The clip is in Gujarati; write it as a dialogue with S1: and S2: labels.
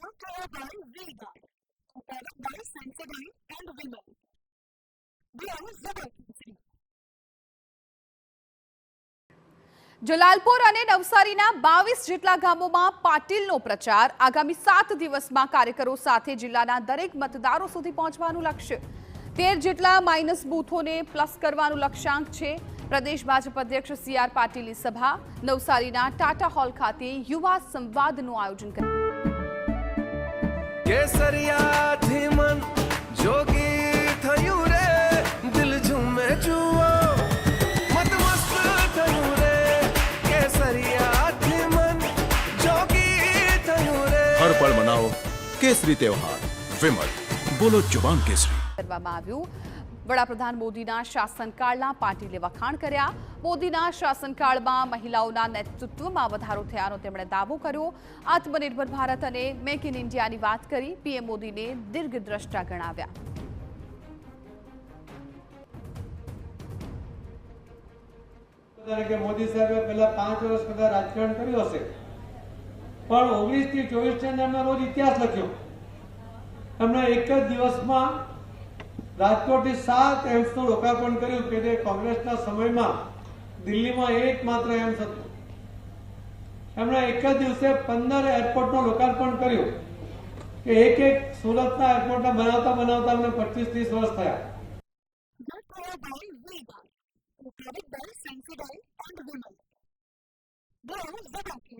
S1: brought to you by V-Guard, operated by Sensodyne and Vimal. We are Zubaki.
S2: Jalalpor અને નવસારીના 22 જેટલા ગામોમાં પાટીલનો પ્રચાર આગામી 7 દિવસમાં કાર્યકરો સાથે જિલ્લાના દરેક મતદારો સુધી પહોંચવાનું લક્ષ્ય 13 જેટલા માઇનસ બૂથોને પ્લસ કરવાનું લક્ષ્યાંક છે પ્રદેશ ભાજપ અધ્યક્ષ સી.આર. પાટીલની સભા નવસારીના ટાટા હોલ ખાતે યુવા સંવાદનું આયોજન કર્યું
S3: કેસરિયાથી મન જોગી થયું રે દિલ ઝૂમે જુઓ
S4: हर पल मनाओ केसरी त्योहार विमल बोलो जुबान केसरी
S2: કરવામાં આવ્યું વડાપ્રધાન મોદીના શાસનકાળના પાટીલે વખાણ કર્યા મોદીના શાસનકાળમાં મહિલાઓના નેતૃત્વમાં વધારો થયાનો તેમણે દાવો કર્યો આત્મનિર્ભર ભારત અને મેક ઇન ઇન્ડિયાની વાત કરી પીએમ મોદીને દીર્ઘદ્રષ્ટા ગણાવ્યા
S5: મોદી સાહેબે પહેલા 5 વર્ષ કદાચ રાજકારણ કર્યું હશે પણ 19 થી 24 ના રોજ ઇતિહાસ લખ્યો એમણે એક જ દિવસમાં રાજકોટથી 7 એમ્સનું લોકાર્પણ કર્યું કે જે કોંગ્રેસના સમયમાં દિલ્હીમાં એકમાત્ર એમ્સ હતું એમણે એક જ દિવસે 15 એરપોર્ટનું લોકાર્પણ કર્યું કે એક સુરતના એરપોર્ટને બનાવતા અમને 25-30 વર્ષ થયા
S1: operated by Sensodyne and Vimal. We are Zubaki.